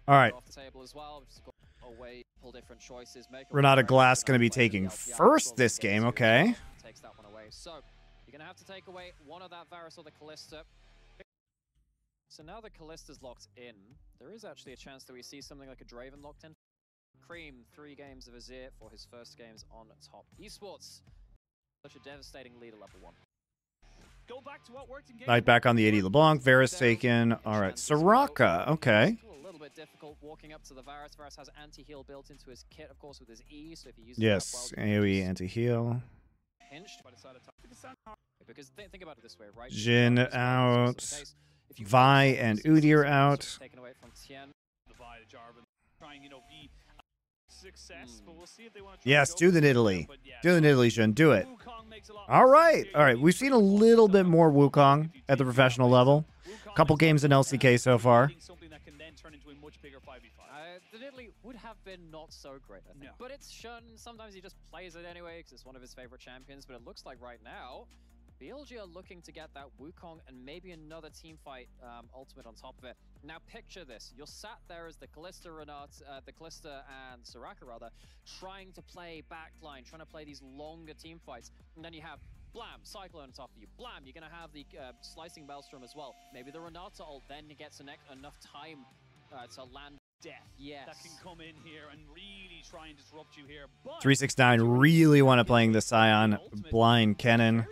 All right. Renata Glass going to be taking first this game. Okay. Takes that one away. So you're going to have to take away one of that Varus or the Callista. So now the Callista's locked in, there is actually a chance that we see something like a Draven locked in. Cream, 3 games of Azir for his first games on top. Esports, such a devastating lead at level 1. Go back to what worked in game Knight back on the AD LeBlanc. Varus taken. All right. Soraka. Okay. A little bit difficult walking up to the Varus. Varus has anti-heal built into his kit, of course, with his E. So if he uses yes, that well, AoE anti-heal. Pinched by the side of top. Because think about it this way, right? Jin out. Vi and Udi are out. Taken away from Tien. Trying, you know, be success, but we'll see if they want to yes, do the Nidalee. Do the Nidalee, Jin. Do it. All right. All right. We've seen a little bit more Wukong at the professional level. A couple games in LCK so far. The Nidalee would have been not so great, I think. But it's Shun. Sometimes he just plays it anyway because it's one of his favorite champions. But it looks like right now, BLG are looking to get that Wukong and maybe another team fight ultimate on top of it. Now picture this. You're sat there as the Callista and Soraka rather, trying to play backline, trying to play these longer team fights. And then you have Blam, Cyclone on top of you. Blam, you're going to have the Slicing Maelstrom as well. Maybe the Renata ult then gets enough time to land death. Yes. That can come in here and really try and disrupt you here. But 369 really want to playing the Scion blind Kennen.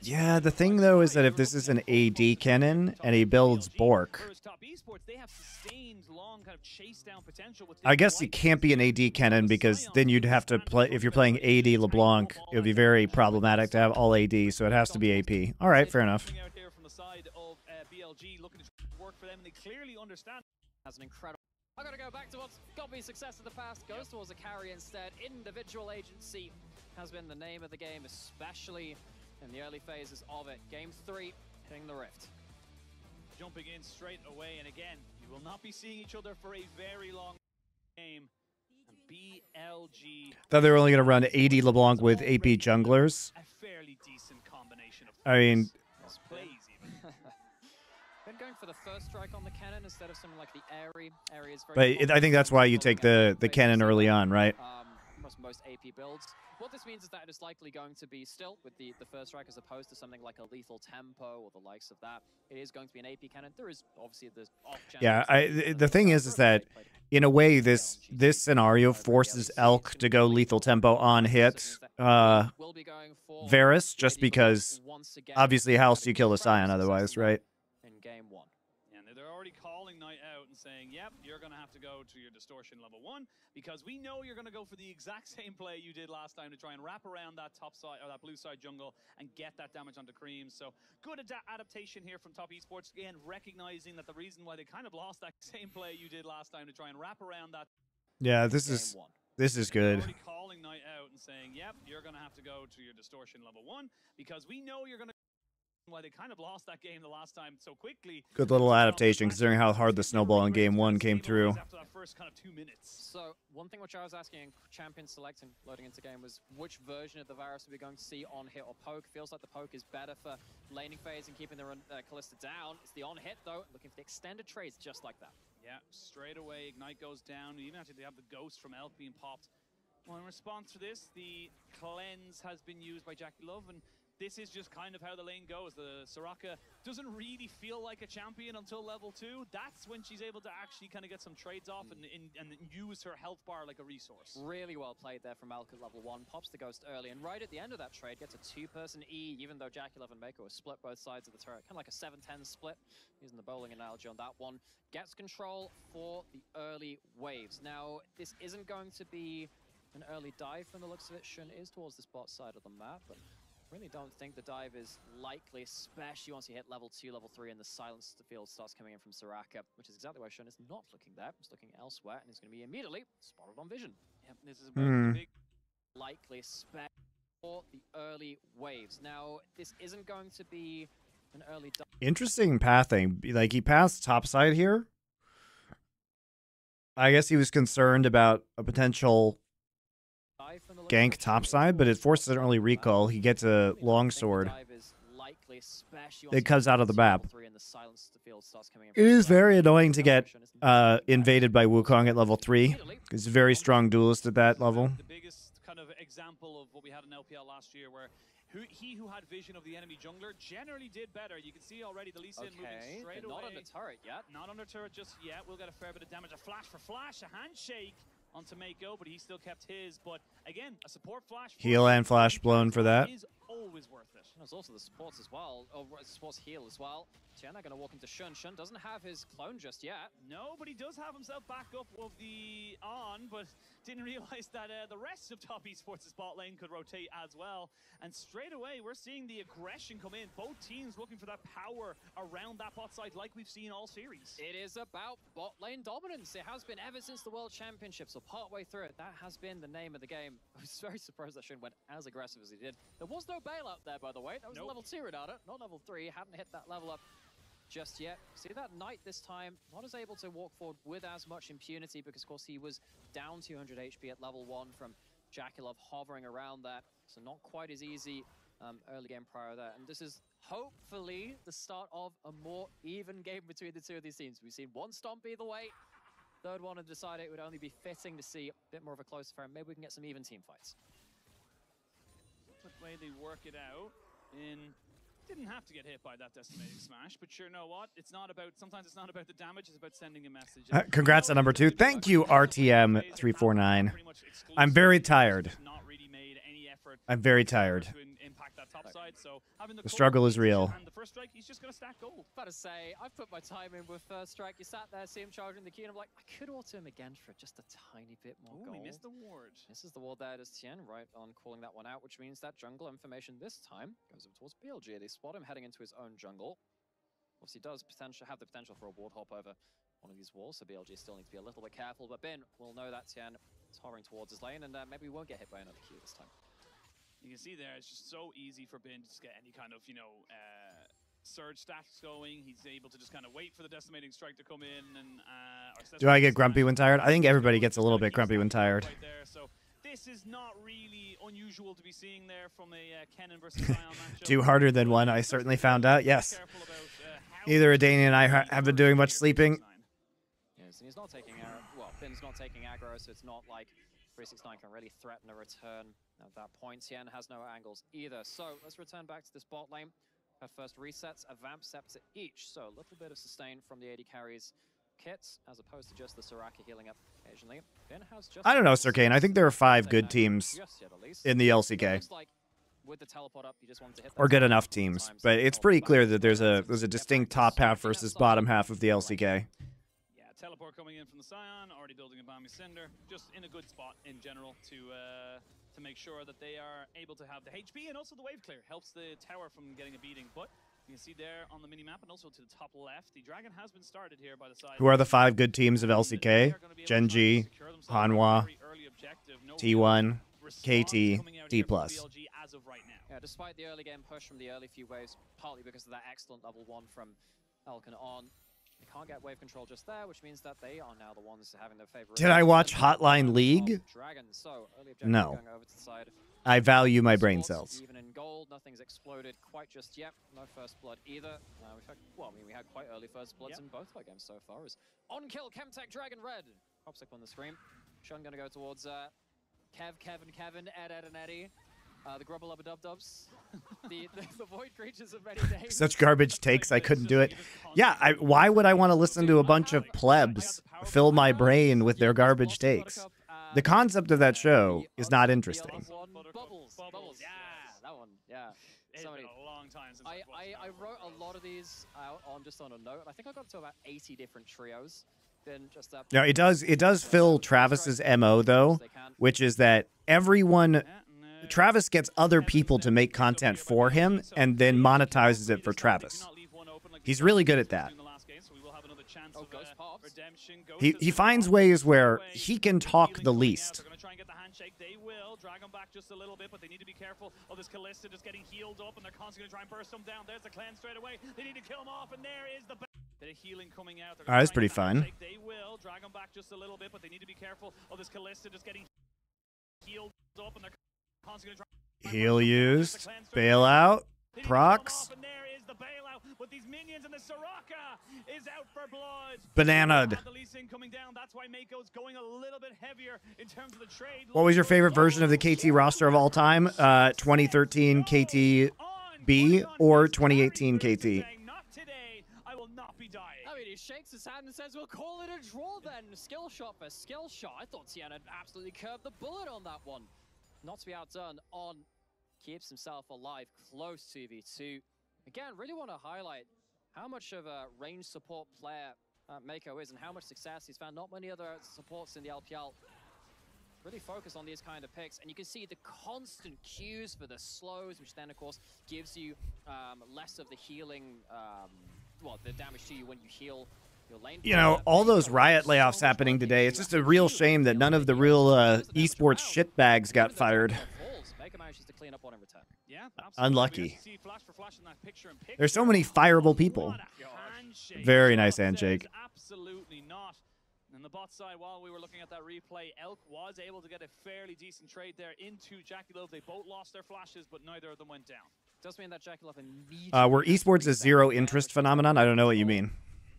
Yeah, the thing though is that if this is an AD Kennen and he builds Bork, I guess you can't be an AD Kennen because then you'd have to play, if you're playing AD LeBlanc, it would be very problematic to have all AD, so it has to be AP. All right, fair enough. Has an incredible. I gotta go back to what's got me success in the past. Goes towards a carry instead. Individual agency has been the name of the game, especially in the early phases of it. Game 3, hitting the rift. Jumping in straight away, and again, you will not be seeing each other for a very long game. And BLG. Thought they were only gonna run AD LeBlanc with AP junglers. A fairly decent combination of I mean. plays even. Been going for the first strike on the cannon instead of something like the Airy. Airy is very but I think that's why you take the cannon early on, right? Most AP builds. What this means is that it is likely going to be still with the first strike as opposed to something like a lethal tempo or the likes of that. It is going to be an AP cannon. There is obviously this off chance. Yeah, the thing is that in a way this scenario forces Elk to go lethal tempo on hit Varus just because obviously how else do you kill the Scion otherwise, right? In game 1. And they're already calling Knight out and saying, yep, you're going to have to go to your distortion level 1 because we know you're going to go for the exact same play you did last time to try and wrap around that top side or that blue side jungle and get that damage onto Cream. So good adaptation here from Top Esports, again recognizing that the reason why they kind of lost that same play you did last time to try and wrap around that. Yeah, this is good. They're already calling Knight out and saying, yep, you're going to have to go to your distortion level 1 because we know you're going to why they kind of lost that game the last time so quickly. Good little adaptation considering how hard the snowball in game 1 came through. After that first kind of 2 minutes. So one thing which I was asking in champion select and loading into game was which version of the Varus are we going to see on hit or poke? Feels like the poke is better for laning phase and keeping the Callista down. It's the on hit though, looking for the extended trades just like that. Yeah, straight away Ignite goes down. Even after they have the ghost from Elk being popped. Well, in response to this, the cleanse has been used by Jackie Love, and this is just kind of how the lane goes. The Soraka doesn't really feel like a champion until level 2. That's when she's able to actually kind of get some trades off and use her health bar like a resource. Really well played there from Elk at level 1. Pops the ghost early, and right at the end of that trade gets a 2-person E, even though Jackie Love and Mako are split both sides of the turret. Kind of like a 7-10 split, using the bowling analogy on that one. Gets control for the early waves. Now, this isn't going to be an early dive from the looks of it. Shun is towards this bot side of the map, but really don't think the dive is likely, especially once you hit level 2, level 3, and the silence the field starts coming in from Soraka, which is exactly why Shun is not looking there. He's looking elsewhere, and he's going to be immediately spotted on vision. Yep, this is a big likely, especially for the early waves. Now, this isn't going to be an early dive. Interesting pathing. Like, he passed topside here. I guess he was concerned about a potential gank topside, but it forces an early recall. He gets a longsword. quickly, especially it comes out of the map. and the silence of the field starts coming in It is very annoying to get invaded by Wukong at level 3. He's a very strong duelist at that level. The biggest kind of example of what we had in LPL last year, where he who had vision of the enemy jungler generally did better. You can see already the Lee Sin moving straight away. Not on the turret yet. Not on the turret just yet. We'll get a fair bit of damage. A flash for flash, a handshake onto Mako, but he still kept his. But again, a support flash. Heal and flash blown for that. Is always worth it. There's also the supports as well, or supports heal as well. Tiana gonna walk into Shun. Shun doesn't have his clone just yet. No, but he does have himself back up of the on, but didn't realize that the rest of top Esports' bot lane could rotate as well. And straight away, we're seeing the aggression come in. Both teams looking for that power around that bot side like we've seen all series. It is about bot lane dominance. It has been ever since the World Championships, or partway through it. That has been the name of the game. I was very surprised that Shun went as aggressive as he did. There was no bailout there, by the way. That was a level 2 Renata, not level 3. Hadn't hit that level up just yet. See that Knight this time, not as able to walk forward with as much impunity, because of course he was down 200 HP at level 1 from Jakilov hovering around that, so not quite as easy early game prior to that. And this is hopefully the start of a more even game between the two of these teams. We've seen one stomp either way. Third one and decided it would only be fitting to see a bit more of a close affair. Maybe we can get some even team fights. The way they work it out in... Didn't have to get hit by that decimating smash, but sure, know what? It's not about, sometimes it's not about the damage, it's about sending a message. Congrats on number 2. Thank you, RTM349. I'm very tired. I'm very tired. The struggle is real. And the first strike, he's just going to stack gold. About to say, I've put my time in with first strike. You sat there, see him charging the key, and I'm like, I could auto him again for just a tiny bit more gold. He missed the ward. Misses the ward there. Does Tien right on calling that one out, which means that jungle information this time goes up towards BLG. They spot him heading into his own jungle. Obviously, does have the potential for a ward hop over one of these walls, so BLG still needs to be a little bit careful. But Bin will know that Tien is hovering towards his lane, and maybe we won't get hit by another Q this time. You can see there, it's just so easy for Bin to just get any kind of, surge stacks going. He's able to just kind of wait for the decimating strike to come in. And do I get grumpy when tired? I think everybody gets a little bit grumpy when tired. Right there. So this is not really unusual to be seeing there from a Kennen versus Sion matchup. 2 harder than 1, I certainly found out, yes. Neither Adani and I have been doing much sleeping. Yes, and he's not taking well, Bin's not taking aggro, so it's not like 369 can really threaten a return at that point. Tien has no angles either. So let's return back to this bot lane. Her first resets, a Vamp Scepter each. So a little bit of sustain from the AD carries kits, as opposed to just the Soraka healing up occasionally. Ben has just I don't know, Sir Kane. I think there are 5 good teams in the LCK. Like with the teleport up, you just wanted to hit or good enough teams. But it's pretty clear that there's a distinct top half versus bottom half of the LCK. Teleport coming in from the Scion, already building a Bami Cinder, just in a good spot in general to make sure that they are able to have the HP and also the wave clear. Helps the tower from getting a beating. But you can see there on the mini-map and also to the top left, the Dragon has been started here by the side. Who are the 5 good teams of LCK? Genji, Hanwha, T1, KT, D+. Yeah, despite the early game push from the early few waves, partly because of that excellent level 1 from Elkin on, they can't get wave control just there, which means that they are now the ones having their favorite. Did I watch Hotline League? No. I value my brain cells. Even in gold, nothing's exploded quite just yet. No first blood either. We had quite early first bloods in both our games so far. As on kill, Chemtech Dragon Red pops up on the screen. Shun gonna go towards Kevin, Ed, and Eddie. The Grubble Dub Dubs, the void creatures of many names. Such garbage takes, I couldn't do it. Yeah, why would I want to listen to a bunch of plebs fill my brain with their garbage takes? The concept of that show is not interesting. Bubbles, yeah, that one, yeah. It's been a long time since I wrote a lot of these out on a note. I think I got to about 80 different trios. No, it does fill Travis's MO though, which is that everyone. Travis gets other people to make content for him and then monetizes it for Travis. He's really good at that. He finds ways where he can talk the least. They will drag him back just a little bit, but they need to be careful of this Kalista just getting healed up, and they're constantly going to try and burst him down. There's the cleanse straight away. They need to kill him off, and there is the bit of healing coming out. All right, that's pretty fun. They will drag him back just a little bit, but they need to be careful of this Kalista just getting healed up, and they're constantly going to try. Heal used, bail out, procs. But these minions and the Soraka is out for blood. Bananaed. The Lee Sin coming down. That's why Mako's going a little bit heavier in terms of the trade. What was your favorite version of the KT roster of all time? 2013 KTB or 2018 KT? Not today. I will not be dying. I mean, he shakes his hand and says, we'll call it a draw then. Skill shot for skill shot. I thought Tien had absolutely curved the bullet on that one. Not to be outdone on keeps himself alive, close to V2. Again, really want to highlight how much of a range support player Mako is and how much success he's found. Not many other supports in the LPL really focus on these kind of picks, and you can see the constant cues for the slows, which then of course gives you less of the healing, well, the damage to you when you heal your lane. You know, all those Riot layoffs happening today, it's just a real shame that none of the real esports shitbags got fired. Yeah, Unlucky. There's so many fireable people. Very nice handshake. Absolutely not. And the bot side, while we were looking at that replay, Elk was able to get a fairly decent trade there into Jackie. They both lost their flashes, but neither of them went down. Does mean that Jackie immediately were esports a zero interest phenomenon? I don't know what you mean.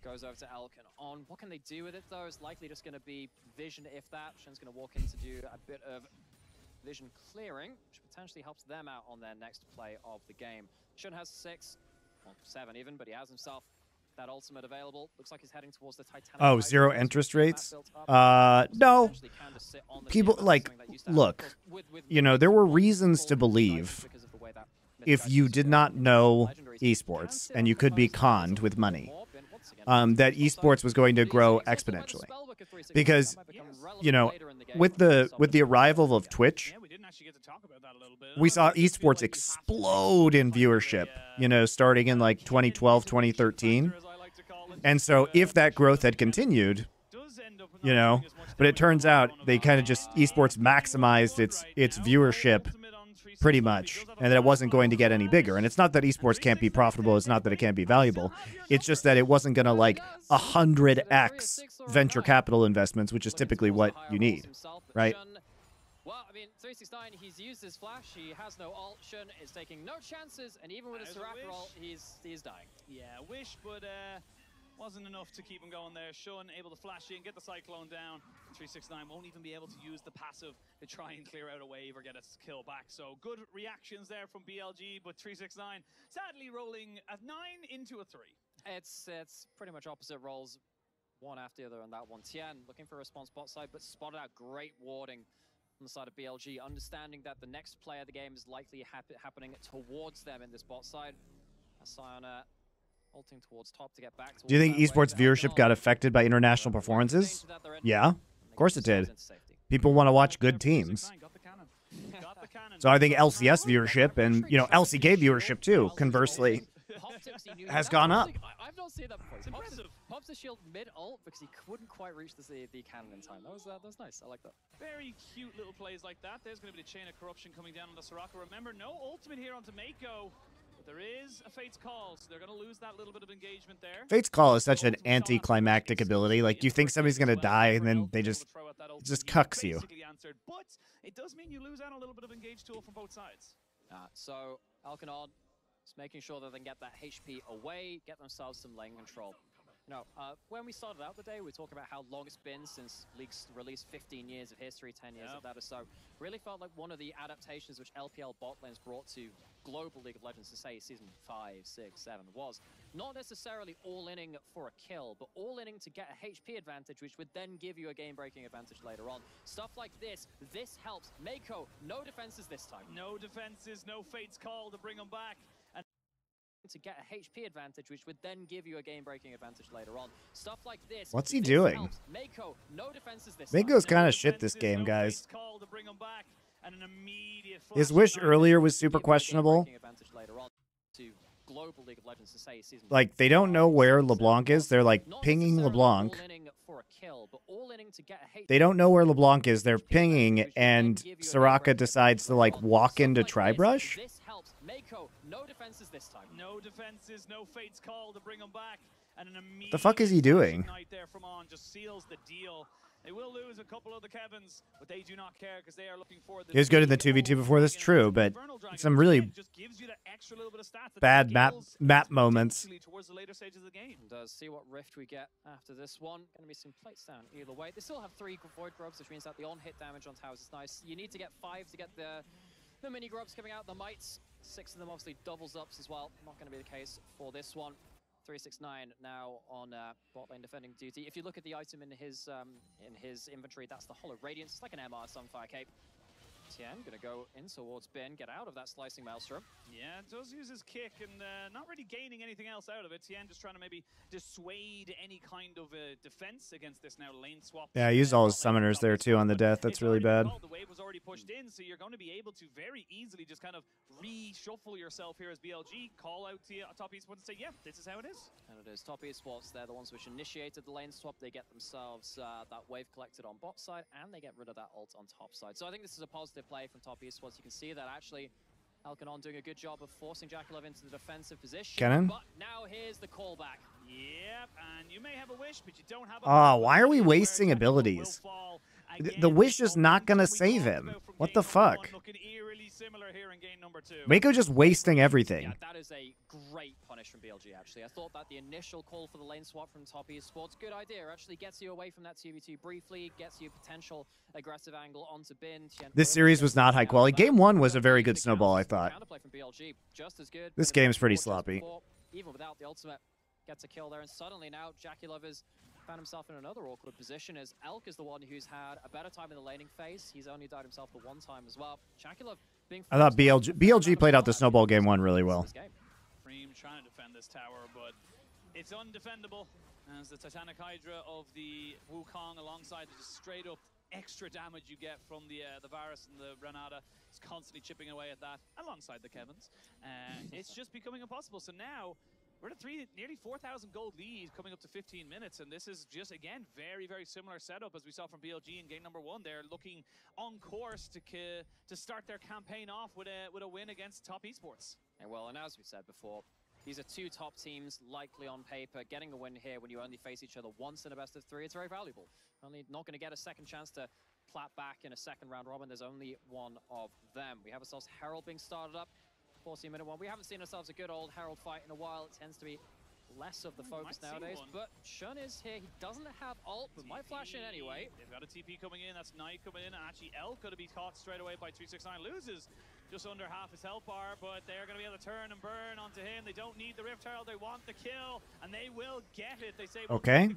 Goes over to Elk and on. What can they do with it though? It's likely just going to be vision, if that. Shen's going to walk in to do a bit of vision clearing, which potentially helps them out on their next play of the game. Shen has 6, well 7 even, but he has himself that ultimate available. Looks like he's heading towards the Titanic. Oh, zero interest rates? No. People, like, look, you know, there were reasons to believe if you did not know esports, and you could be conned with money, that esports was going to grow exponentially. Because, you know, with the arrival of Twitch, we saw esports explode in viewership, you know, starting in like 2012, 2013. And so if that growth had continued, you know, but it turns out they kind of just, esports maximized its viewership pretty much, and that it wasn't going to get any bigger. And it's not that esports can't be profitable, it's not that it can't be valuable. It's just that it wasn't going to like 100x venture capital investments, which is typically what you need, right? Well, I mean, 369, he's used his flash, he has no ult, Shen is taking no chances, and even with his Soraka ult, he's dying. Yeah, wish, but wasn't enough to keep him going there. Shun able to flash in, get the Cyclone down. 369 won't even be able to use the passive to try and clear out a wave or get a kill back. So good reactions there from BLG, but 369 sadly rolling a 9 into a 3. It's pretty much opposite rolls, one after the other on that one. Tien looking for a response bot side, but spotted out great warding on the side of BLG, understanding that the next play of the game is likely happening towards them in this bot side. Sayana ulting towards top to get back. Do you think esports viewership got affected by international performances? Yeah, of course it did. People want to watch good teams. So I think LCS viewership and, you know, LCK viewership too, conversely, has gone up. I've not seen that before. It's impressive. Pops the shield mid-ult because he couldn't quite reach the cannon in time. That was nice. I like that. Very cute little plays like that. There's going to be the chain of corruption coming down on the Soraka. Remember, no ultimate here onto Mako. There is a Fate's Call, so they're going to lose that little bit of engagement there. Fate's Call is such an anticlimactic ability. Like, you think somebody's going to die, and then they just cucks you. But it does mean you lose out a little bit of engage tool from both sides. So Alkanon is making sure that they can get that HP away, get themselves some lane control. You know, when we started out the day, we were talking about how long it's been since League's released 15 years of history, 10 years of that or so. Really felt like one of the adaptations which LPL bot lanes brought to global League of Legends, to say season 5, 6, 7, was not necessarily all-inning for a kill, but all-inning to get a HP advantage, which would then give you a game-breaking advantage later on. Stuff like this helps. Mako, no defenses this time. No defenses, no Fate's Call to bring them back. And to get a HP advantage, which would then give you a game-breaking advantage later on. Stuff like this. What's he doing? Mako, no defenses this Mako's kind of shit this game, guys. His wish earlier was super questionable. Like, they don't know where LeBlanc is. They're like pinging LeBlanc. They don't know where LeBlanc is. They're pinging, and Soraka decides to like walk into Tribrush. Mako, no defenses this time. No defenses, no Fate's Call to bring him back. And an immediate the fuck is he doing? There from on just seals the deal. They will lose a couple of the Kevins, but they do not care because they are looking for the... He was good in the 2v2 before this, true, but some really bad map moments. Towards the later stages of the game. And see what rift we get after this one. Going to be some plates down either way. They still have 3 void grubs, which means that the on-hit damage on towers is nice. You need to get 5 to get the mini grubs coming out, the mites. 6 of them obviously doubles ups as well. Not going to be the case for this one. 369 now on bot lane defending duty. If you look at the item in his inventory, that's the Hollow Radiance. It's like an MR Sunfire Cape. Tien gonna go in towards Bin, get out of that slicing maelstrom. Yeah, does use his kick and not really gaining anything else out of it. Tien just trying to maybe dissuade any kind of defense against this now lane swap. Yeah, I used all his summoners there too on the death. That's really bad. The wave was already pushed in, so you're going to be able to very easily just kind of reshuffle yourself here as BLG, call out to Top Esports and say, yeah, this is how it is. And it is Top Esports. They're the ones which initiated the lane swap. They get themselves that wave collected on bot side, and they get rid of that ult on top side. So I think this is a positive play from Top Esports. You can see that actually Alkanon doing a good job of forcing JackeyLove into the defensive position. Cannon? But now here's the callback. Yep, and you may have a wish, but you don't have a... Oh, why are we wasting abilities? The wish is not going to save him. What the fuck? Mako just wasting everything. Yeah, that is a great punish from BLG, actually. I thought that the initial call for the lane swap from Top Esports, good idea. Actually gets you away from that 2v2 briefly, gets you potential aggressive angle onto Bin. This series was not high quality. Game 1 was a very good snowball, I thought. Counterplay from BLG, just as good. This game's pretty sloppy. Even without the ultimate, gets a kill there, and suddenly now JackeyLove has found himself in another awkward position as Elk is the one who's had a better time in the laning phase. He's only died himself the one time as well. JackeyLove being... I thought BLG played out the snowball game 1 really well. Freem trying to defend this tower, but it's undefendable as the Titanic Hydra of the Wukong alongside the just straight up extra damage you get from the Varus and the Renata is constantly chipping away at that alongside the Kevins. It's just becoming impossible. So now we're at a nearly 4,000 gold lead coming up to 15 minutes, and this is just, again, very, very similar setup as we saw from BLG in game number 1. They're looking on course to start their campaign off with a win against Top Esports. And well, and as we said before, these are 2 top teams, likely on paper. Getting a win here when you only face each other once in a best of 3, it's very valuable. Only not going to get a second chance to clap back in a second round robin. There's only one of them. We have ourselves Herald being started up. 14-minute one. We haven't seen ourselves a good old Herald fight in a while. It tends to be less of the focus nowadays. But Shun is here. He doesn't have ult, but might flash in anyway. They've got a TP coming in. That's Knight coming in. And actually, Elk could be caught straight away by 369. Loses just under half his health bar, but they're going to be able to turn and burn onto him. They don't need the Rift Herald. They want the kill, and they will get it. They say, okay.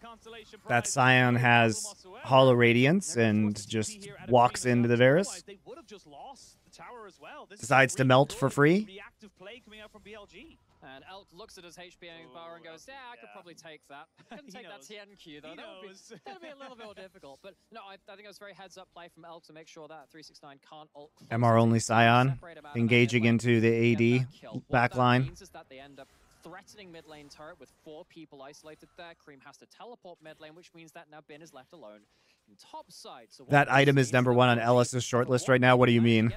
That Scion has Hollow Radiance and just walks into the Varus. They would have just lost the tower as well. Decides to melt for free. Reactive play coming out from BLG. And Elk looks at his HP bar and goes, yeah, I could probably take that. Couldn't take that TNQ, though. That would be a little bit more difficult. But no, I think it was very heads-up play from Elk to make sure that 369 can't ult. MR only Scion engaging into the AD backline. Means is that they end up threatening mid lane turret with 4 people isolated there. Cream has to teleport mid lane, which means that now Bin is left alone in top side. So that item is #1 on Ellis's shortlist right now. What do you mean?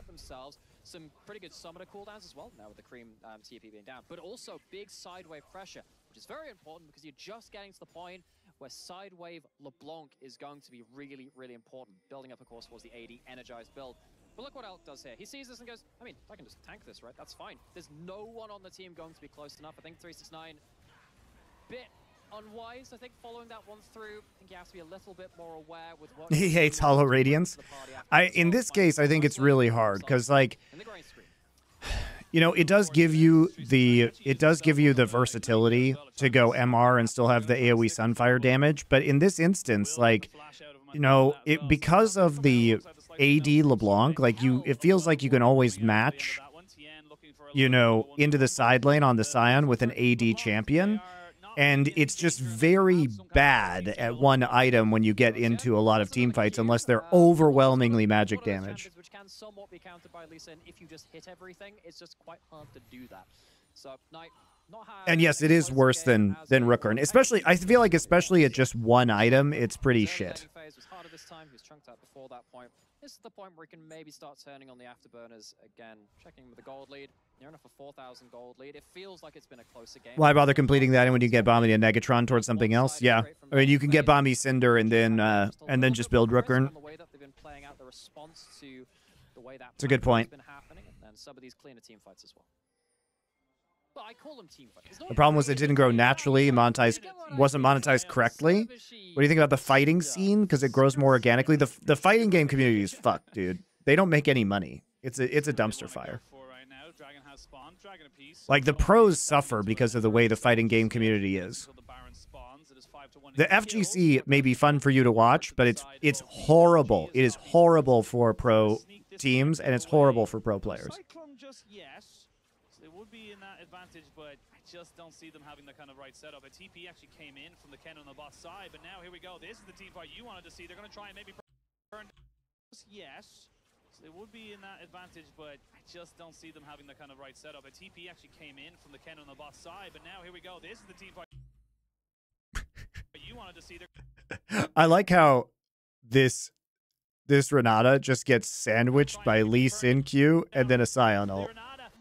Some pretty good summoner cooldowns as well, now with the Cream TP being down. But also big side wave pressure, which is very important because you're just getting to the point where side wave LeBlanc is going to be really, really important. Building up, of course, towards the AD energized build. But look what Elk does here. He sees this and goes, I mean, I can just tank this, right? That's fine. There's no one on the team going to be close enough. I think 369, bit unwise, I think, following that one through. I think you have to be a little bit more aware with what... He hates Hollow Radiance. In this case, I think it's really hard, because, like, you know, it does give you the versatility to go MR and still have the AoE Sunfire damage, but in this instance, like, you know, because of the AD LeBlanc, like, it feels like you can always match, you know, into the side lane on the Scion with an AD champion. And it's just very bad at one item when you get into a lot of team fights, unless they're overwhelmingly magic damage. Which can somewhat be countered by Lisa, and if you just hit everything, it's just quite hard to do that. So, and yes, it is worse than Rookern. Especially, I feel like especially at just one item, it's pretty shit. this time. He was chunked out before that point. This is the point where he can maybe start turning on the afterburners again. Checking with the gold lead. Near enough a 4,000 gold lead. It feels like it's been a closer game. Why bother completing that when you get Bomby and Negatron towards something else? Yeah. I mean, you can get Bomby Cinder and then just build Rookern. It's a good point. And some of these cleaner team fights as well. But I call them team fights. The problem was it didn't grow naturally. Wasn't monetized correctly. What do you think about the fighting scene? Because it grows more organically. The fighting game community is fucked, dude. They don't make any money. It's a dumpster fire. Like, the pros suffer because of the way the fighting game community is. The FGC may be fun for you to watch, but it's horrible. It is horrible for pro teams, and it's horrible for pro players. They would be in that advantage, but I just don't see them having the kind of right setup. A TP actually came in from the Ken on the bot side, but now here we go. This is the team fight you wanted to see. They're going to try and maybe burn. Yes. They would be in that advantage, but I just don't see them having the kind of right setup. A TP actually came in from the Ken on the bot side, but now here we go. This is the team fight you wanted to see. I like how this Renata just gets sandwiched by Lee Sin Q and then a Scion ult.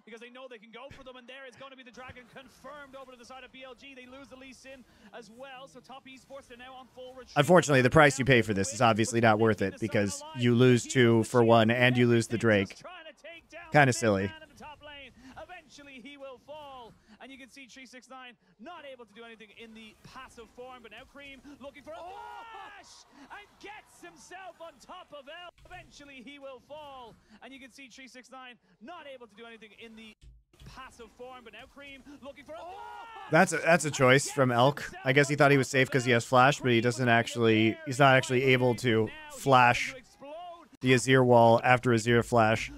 Because they know they can go for them, and there is going to be the Dragon confirmed over to the side of BLG. They lose the Lee Sin as well, so top Esports, they're now on full retreat. Unfortunately, the price you pay for this is obviously not worth it because you lose 2 for 1 and you lose the Drake. Kind of silly. Eventually, he will fall. And you can see 369 not able to do anything in the passive form, but now Cream looking for a flash and gets himself on top of L. Eventually he will fall. And you can see 369 not able to do anything in the passive form, but now Cream looking for a flash. That's a choice from Elk. I guess he thought he was safe because he has flash, but he's not actually able to flash the Azir wall after Azir flash.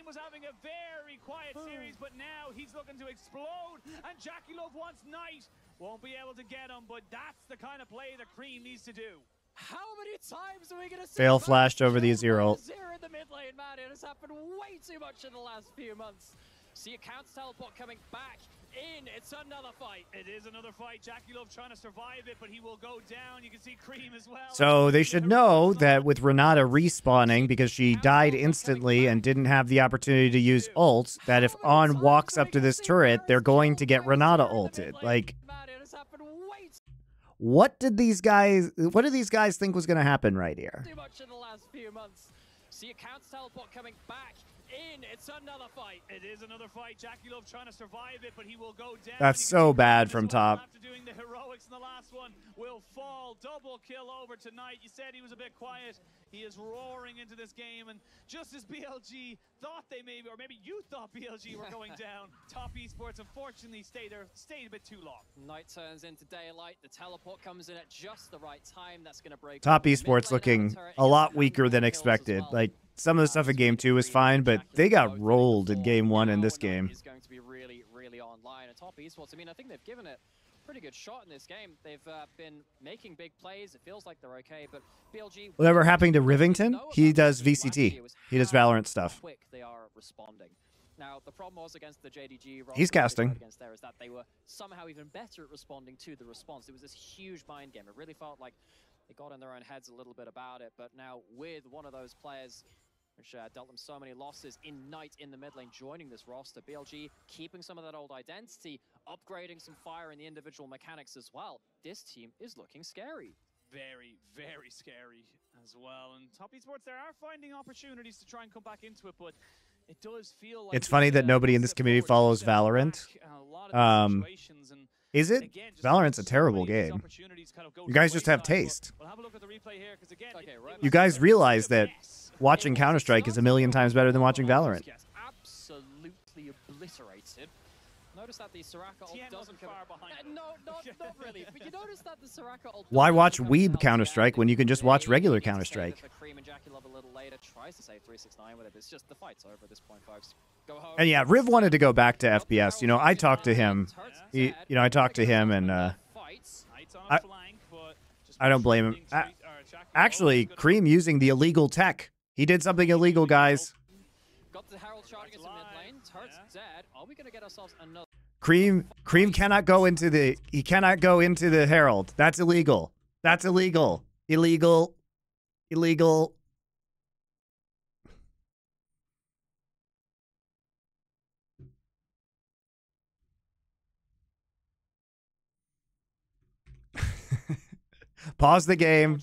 Was having a very quiet series, but now he's looking to explode, and Jackie Love wants Knight. Won't be able to get him, but that's the kind of play that Cream needs to do. How many times are we going to see Fail flashed over the Azir ult. Azir in the mid lane, man. It has happened way too much in the last few months. See a counter teleport coming back in. It's another fight. It is another fight. Jackie Love trying to survive it, but he will go down. You can see Cream as well. So they should know that with Renata respawning because she died instantly and didn't have the opportunity to use ult, that if On walks up to this turret, they're going to get Renata ulted. Like, what did these guys think was going to happen right here? Too much in the last few months. See a counter teleport coming back in. It's another fight. It is another fight. Jackie Love trying to survive it, but he will go down. That's so bad from top. After doing the heroics in the last one, will fall. Double kill over tonight. You said he was a bit quiet. He is roaring into this game, and just as BLG thought they maybe, or maybe you thought BLG were going down, top Esports unfortunately stayed a bit too long. Night turns into daylight. The teleport comes in at just the right time. That's going to break. Top Esports looking a lot weaker than expected. Like, some of the stuff in Game 2 was fine, but they got rolled in Game 1 in this game. Is going to be really, really online. And top Esports, I mean, I think they've given it a pretty good shot in this game. They've been making big plays. It feels like they're okay, but BLG... Whatever happened to Rivington? He does VCT. He does Valorant stuff. Quick they are responding. Now, the problem was against the JDG... He's casting. Against there is that they were somehow even better at responding to the response. It was this huge mind game. It really felt like they got in their own heads a little bit about it, but now with one of those players which dealt them so many losses in Knight in the mid lane, joining this roster. BLG keeping some of that old identity, upgrading some fire in the individual mechanics as well. This team is looking scary. Very, very scary as well. And top Esports, they are finding opportunities to try and come back into it, but it does feel like... It's funny that nobody in this community follows Valorant. Is it? Valorant's a terrible game. You guys just have taste. You guys realize that watching Counter-Strike is a million times better than watching Valorant. Absolutely obliterated. Notice that the Soraka ult doesn't come no, not really. But you notice that the Soraka ult. Why watch Weeb Counter-Strike when you can just watch regular Counter-Strike? Cream and Jackie Love a little later tries to save 369 with it. It's just the fight's over at this point, folks. Go home. And yeah, Riv wanted to go back to FPS. You know, I talked to him. I talked to him, and I don't blame him. Actually, Cream using the illegal tech. He did something illegal, guys. Got the Herald charging into mid lane. Turret's dead. Are we going to get ourselves another? Cream cannot go into the Herald. That's illegal. That's illegal. Illegal. Illegal. Pause the game.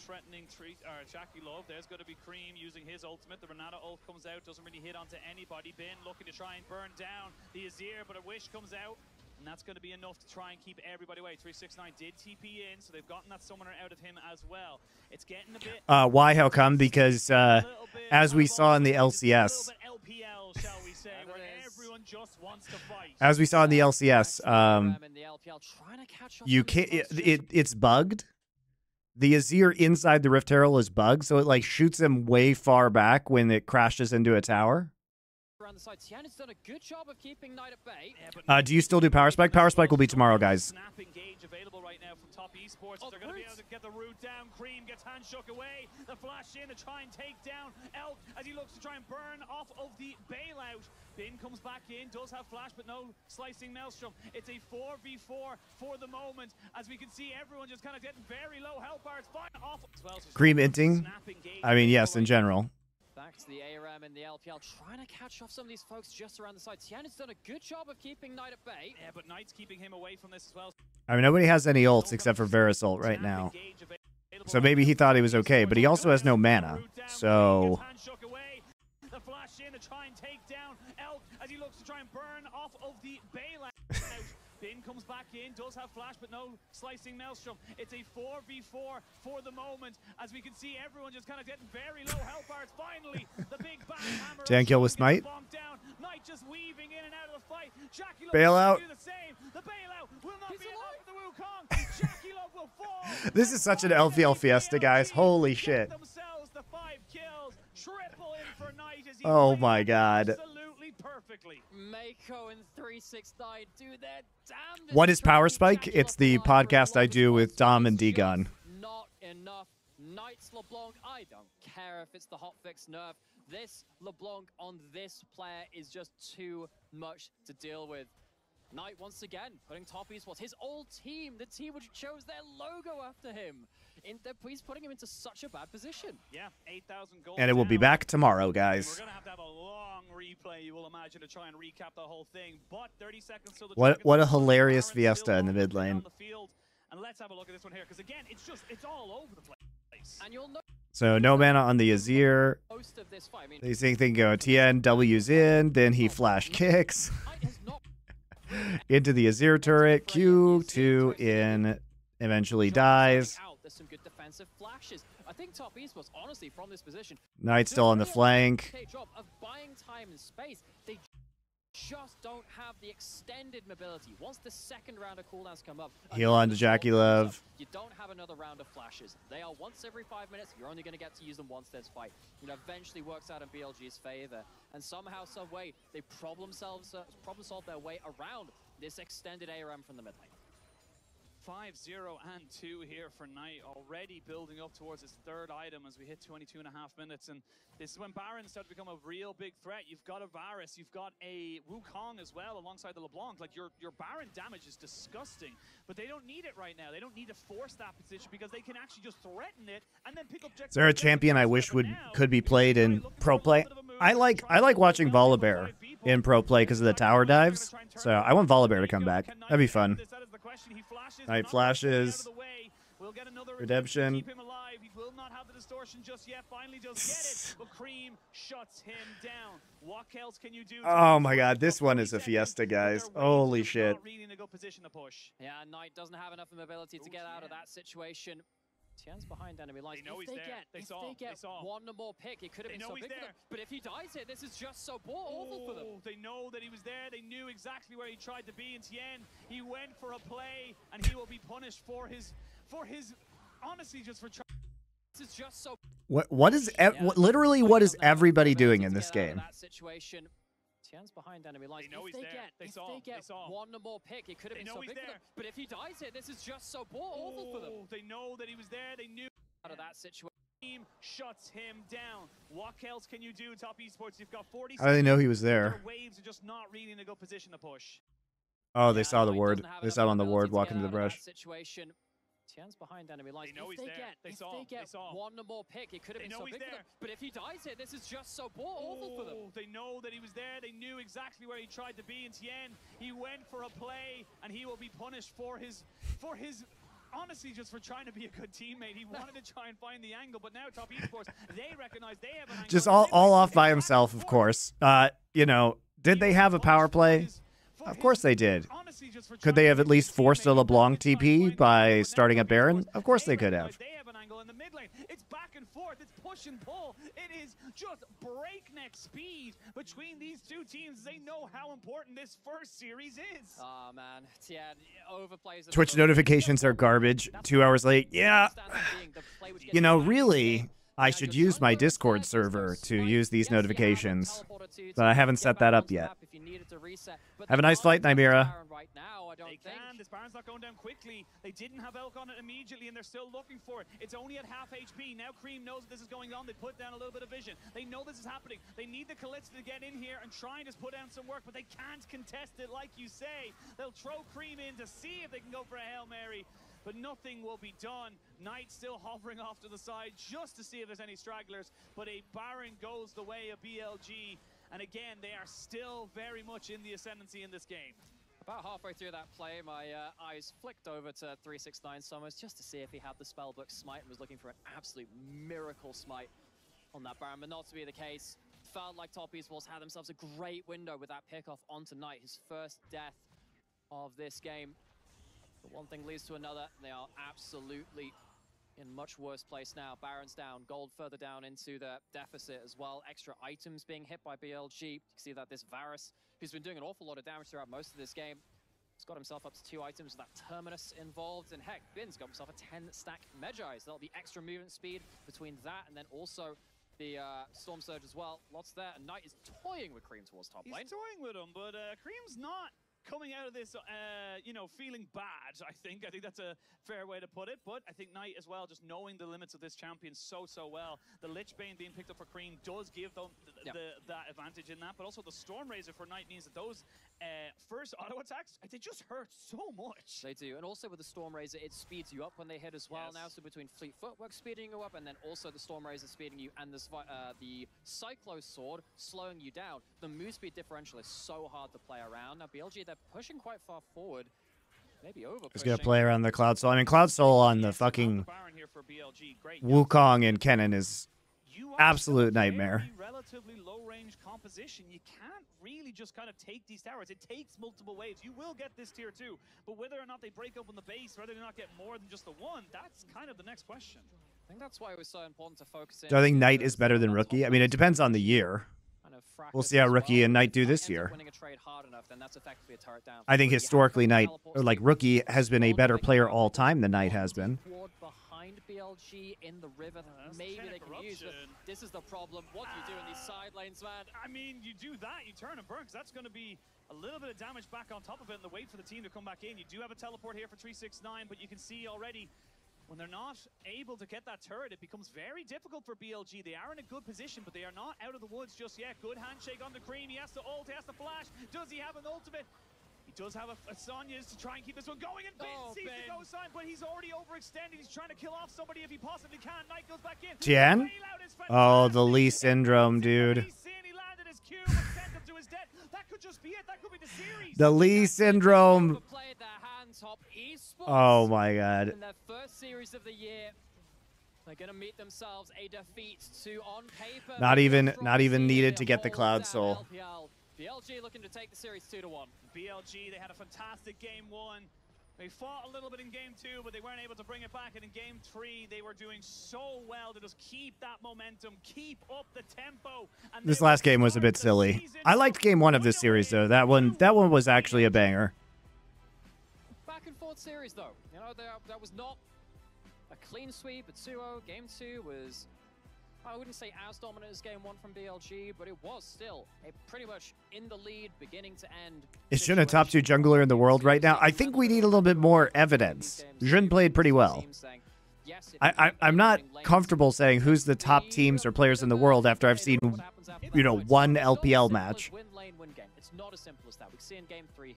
Jackie Love, there's going to be Cream using his ultimate. The Renata ult comes out, doesn't really hit onto anybody. Bin looking to try and burn down the Azir, but a wish comes out, and that's going to be enough to try and keep everybody away. 369 did TP in, so they've gotten that summoner out of him as well. It's getting a bit. Why? How come? Because as we saw in the LCS, as we saw in the LCS, you can't. It's bugged. The Azir inside the Rift Herald is bugged, so it like shoots him way far back when it crashes into a tower. Do you still do Power Spike? Power Spike will be tomorrow, guys. Available right now from top Esports. They're going to be able to get the root down. Cream gets handshook away. The flash in to try and take down Elk as he looks to try and burn off of the bailout. Bin comes back in, does have flash, but no slicing Maelstrom. It's a 4v4 for the moment. As we can see, everyone just kind of getting very low health bars. Off as well. Cream inting? I mean, yes, in general. Back to the ARAM and the LPL, trying to catch off some of these folks just around the side. Tian has done a good job of keeping Knight at bay. Yeah, but Knight's keeping him away from this as well. I mean, nobody has any ults except for Varus ult right now. So maybe he thought he was okay, but he also has no mana. So... The flash in to try and take down Elk as he looks to try and burn off of the bailout. Bin comes back in, does have flash, but no slicing Maelstrom. It's a 4v4 for the moment. As we can see, everyone just kind of getting very low health bars. Finally, the big bang hammer. 10 kill with Smite. Knight just weaving in and out of the fight. Jackie Love bailout. do the same. The bailout will not be enough for the Wukong. Jackie Love will fall. This is such an LPL fiesta, guys. Holy shit. Themselves the 5 kills. Triple in for Knight as he oh my god. Absolutely perfectly. Mako and 369 do their damnedest. What is Power Spike? It's the podcast I do with Dom and Degon. Not enough. Knight's LeBlanc, I don't care if it's the hotfix nerf. This LeBlanc on this player is just too much to deal with. Knight once again putting top Esports, his old team, the team which chose their logo after him. He's putting him into such a bad position. Yeah, 8,000 gold. And it will be back tomorrow, guys. We're going to have a long replay, you will imagine, to try and recap the whole thing. But 30 seconds till the what a hilarious fiesta in the mid lane. And let's have a look at this one here, because again, it's all over the place. And you'll know so no mana on the Azir. most of this fight. I mean, They think they can go TN, W's in, then he flash kicks into the Azir turret, Q2 in, eventually dies. There's some good defensive flashes. I think top Esports, honestly, from this position, Knight's still on the flank. Job of buying time and space. They just don't have the extended mobility. Once the second round of cooldowns come up, Heal on to Jackie Love. You don't have another round of flashes. They are once every 5 minutes. You're only going to get to use them once there's fight. It eventually works out in BLG's favor. And somehow, some way, they problem solve their way around this extended ARM from the mid lane. 5-0 and 2 here for Knight, already building up towards his third item as we hit 22.5 minutes. And this is when Baron started to become a real big threat. You've got a Varus, you've got a Wukong as well alongside the LeBlanc. Like your Baron damage is disgusting, but they don't need it right now. They don't need to force that position because they can actually just threaten it and then pick up. Is there a champion I wish could be played in pro play? I like watching Volibear in pro play because of the tower dives. So I want Volibear to come back. That'd be fun. Knight flashes. Redemption. Keep him alive. He will not have the distortion just yet. Finally does get it, but Cream shuts him down. What else can you do? Oh my god, this one is a fiesta, guys. Holy shit. Yeah, Knight doesn't have enough mobility to get out of that situation. Tian's behind enemy lines. If they get one more pick, it could have been so big for them. But if he dies here, this is just so awful for them. They know that he was there. They knew exactly where he tried to be. And Tien, he went for a play, and he will be punished for his honestly, just for trying. This is just so. What is literally what is everybody doing in this game? That situation. Tian's behind enemy lines. If they get one more pick, it could have been so big for them. But if he dies here, this is just so awful for them. They know that he was there. They knew out of that situation. Team shuts him down. What else can you do, top Esports? You've got 40. How do they know he was there? Waves are just not really in a good position to push. Oh, they saw the ward. They saw him on the ward walking to the brush. Situation. Tien's behind enemy lines. They know he's there. They get one more pick, it could have been so big for them. But if he dies here, this is just so awful for them. They know that he was there. They knew exactly where he tried to be. And Tien, he went for a play, and he will be punished for his honestly, just for trying to be a good teammate. He wanted to try and find the angle, but now Top Esports, they recognize they have an angle. Just all off by himself, of course. You know, did they have a power play? Of course they did. Could they have at least forced a LeBlanc TP by starting at Baron? Of course they could have. They have an angle in the mid lane. It's back and forth. It's push and pull. It is just breakneck speed between these two teams. They know how important this first series is. Oh, man. Tien overplays. Twitch notifications are garbage. 2 hours late. Yeah. You know, really, I should use my Discord server to use these notifications, but I haven't set that up yet. Have a nice flight, Nymera. They can. This Baron's not going down quickly. They didn't have Elk on it immediately, and they're still looking for it. It's only at half HP. Now Cream knows that this is going on. They put down a little bit of vision. They know this is happening. They need the Kalista to get in here and try and just put down some work, but they can't contest it like you say. They'll throw Cream in to see if they can go for a Hail Mary, but nothing will be done. Knight still hovering off to the side just to see if there's any stragglers, but a Baron goes the way of BLG, and again, they are still very much in the ascendancy in this game. About halfway through that play, my eyes flicked over to 369 Summers just to see if he had the spellbook smite and was looking for an absolute miracle smite on that Baron, but not to be the case. Felt like Top Esports had themselves a great window with that pickoff onto Knight, his first death of this game. But one thing leads to another. They are absolutely in much worse place now. Baron's down, gold further down into the deficit as well. Extra items being hit by BLG. You can see that this Varus, who's been doing an awful lot of damage throughout most of this game, has got himself up to 2 items with that Terminus involved. And heck, Bin's got himself a 10-stack Magi. So that'll be extra movement speed between that and then also the Storm Surge as well. Lots there. And Knight is toying with Cream towards top lane. He's toying with him, but Cream's not coming out of this, you know, feeling bad, I think. I think that's a fair way to put it. But I think Knight as well, just knowing the limits of this champion so well. The Lich Bane being picked up for Cream does give them that advantage in that. But also the Storm Razor for Knight means that those first auto attacks, they just hurt so much. They do. And also with the Storm Razor, it speeds you up when they hit as well now. So between Fleet Footwork speeding you up and then also the Storm Razor speeding you and the Cyclo Sword slowing you down, the move speed differential is so hard to play around. Now BLG, they're pushing quite far forward. Maybe over. He's gonna play around the Cloud Soul. I mean, Cloud Soul on the fucking Wukong and Kennen is absolute nightmare. Relatively low-range composition. You can't really just kind of take these towers. It takes multiple waves. You will get this tier 2, but whether or not they break open the base, whether or not get more than just the one, that's kind of the next question. I think that's why it was so important to focus in. Do I think Knight is better than Rookie? I mean, it depends on the year. We'll see how Rookie and Knight do this year. I think historically Knight, or like Rookie, has been a better player all time than Knight has been. Behind BLG in the river, maybe they can use it. This is the problem. What do you do in these side lanes, man? I mean, you do that, you turn and burn, because that's going to be a little bit of damage back on top of it, and the wait for the team to come back in. You do have a teleport here for 369, but you can see already, when they're not able to get that turret, it becomes very difficult for BLG. They are in a good position, but they are not out of the woods just yet. Good handshake on the Cream. He has to ult, he has to flash. Does he have an ultimate? He does have a Sonya's to try and keep this one going, and Ben sees the go sign, but he's already overextended. He's trying to kill off somebody if he possibly can. Knight goes back in. Tien? Oh, the Lee syndrome, dude. That could just be it. That could be the series. The Lee syndrome. Oh my god. In their first series of the year, they're going to meet themselves a defeat to, on paper, not even needed to get the Cloud Soul. BLG looking to take the series 2-1. BLG, they had a fantastic game 1. They fought a little bit in game 2, but they weren't able to bring it back. And in game 3, they were doing so well to just keep that momentum, keep up the tempo. And this last game was a bit silly. I liked game 1 of this series though. That one was actually a banger. Back and forth series though. You know, that was not a clean sweep at 2-0. Game 2 was, I wouldn't say as dominant as game 1 from BLG, but it was still a pretty much in the lead beginning to end. Is Jhin a top 2 jungler in the world right now? I think we need a little bit more evidence. Jhin played pretty well. I'm not comfortable saying who's the top teams or players in the world after I've seen, you know, one LPL match. It's not as simple as that. We see in game 3